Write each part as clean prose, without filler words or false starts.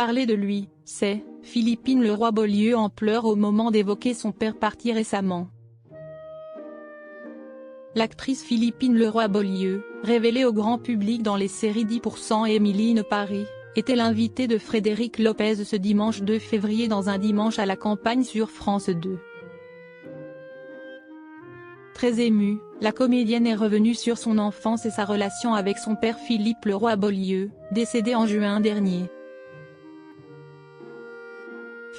parler de lui, c'est Philippine Leroy-Beaulieu en pleurs au moment d'évoquer son père parti récemment. L'actrice Philippine Leroy-Beaulieu, révélée au grand public dans les séries 10% et Emily in Paris, était l'invitée de Frédéric Lopez ce dimanche 2 février dans Un dimanche à la campagne sur France 2. Très émue, la comédienne est revenue sur son enfance et sa relation avec son père Philippe Leroy-Beaulieu, décédé en juin dernier.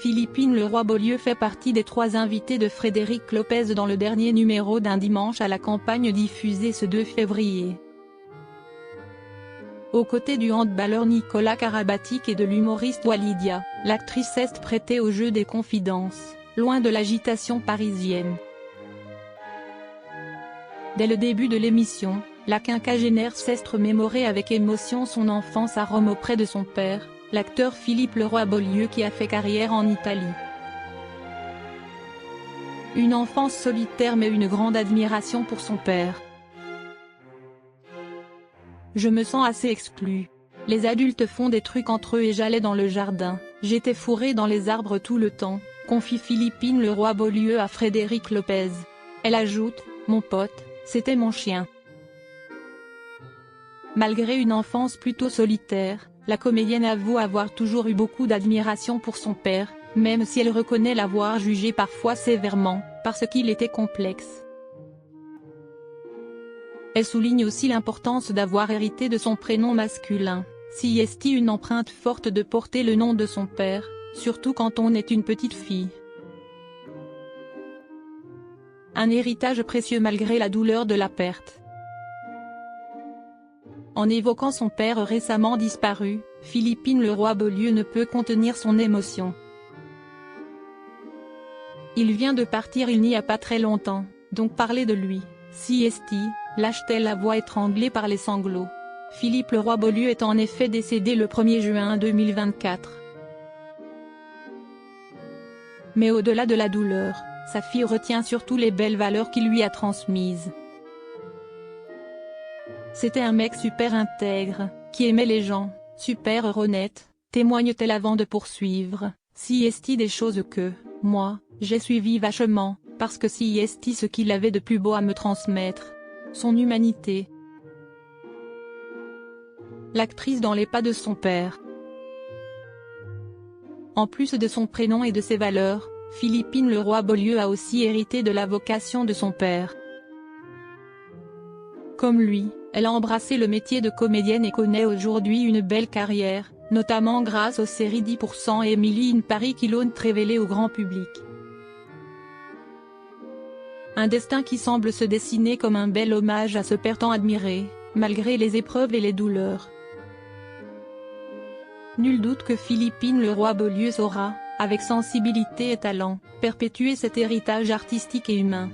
Philippine Leroy-Beaulieu fait partie des 3 invités de Frédéric Lopez dans le dernier numéro d'Un dimanche à la campagne diffusé ce 2 février. Aux côtés du handballeur Nicolas Karabatic et de l'humoriste Walidia, l'actrice s'est prêtée au jeu des confidences, loin de l'agitation parisienne. Dès le début de l'émission, la quinquagénaire s'est remémorée avec émotion son enfance à Rome auprès de son père, l'acteur Philippe Leroy-Beaulieu qui a fait carrière en Italie. Une enfance solitaire mais une grande admiration pour son père. Je me sens assez exclue. Les adultes font des trucs entre eux et j'allais dans le jardin, j'étais fourrée dans les arbres tout le temps, confie Philippine Leroy-Beaulieu à Frédéric Lopez. Elle ajoute, mon pote, c'était mon chien. Malgré une enfance plutôt solitaire, la comédienne avoue avoir toujours eu beaucoup d'admiration pour son père, même si elle reconnaît l'avoir jugé parfois sévèrement, parce qu'il était complexe. Elle souligne aussi l'importance d'avoir hérité de son prénom masculin, si est une empreinte forte de porter le nom de son père, surtout quand on est une petite fille. Un héritage précieux malgré la douleur de la perte. En évoquant son père récemment disparu, Philippine Leroy-Beaulieu ne peut contenir son émotion. Il vient de partir il n'y a pas très longtemps, donc parler de lui, si lâche-t-elle la voix étranglée par les sanglots. Philippe Leroy-Beaulieu est en effet décédé le 1er juin 2024. Mais au-delà de la douleur, sa fille retient surtout les belles valeurs qu'il lui a transmises. C'était un mec super intègre, qui aimait les gens, super honnête, témoigne-t-elle avant de poursuivre, si des choses que, moi, j'ai suivi vachement, parce que si ce qu'il avait de plus beau à me transmettre. Son humanité. L'actrice dans les pas de son père. En plus de son prénom et de ses valeurs, Philippine Leroy-Beaulieu a aussi hérité de la vocation de son père. Comme lui, elle a embrassé le métier de comédienne et connaît aujourd'hui une belle carrière, notamment grâce aux séries 10% et Emily in Paris qui l'ont révélée au grand public. Un destin qui semble se dessiner comme un bel hommage à ce père tant admiré, malgré les épreuves et les douleurs. Nul doute que Philippine Leroy-Beaulieu saura, avec sensibilité et talent, perpétuer cet héritage artistique et humain.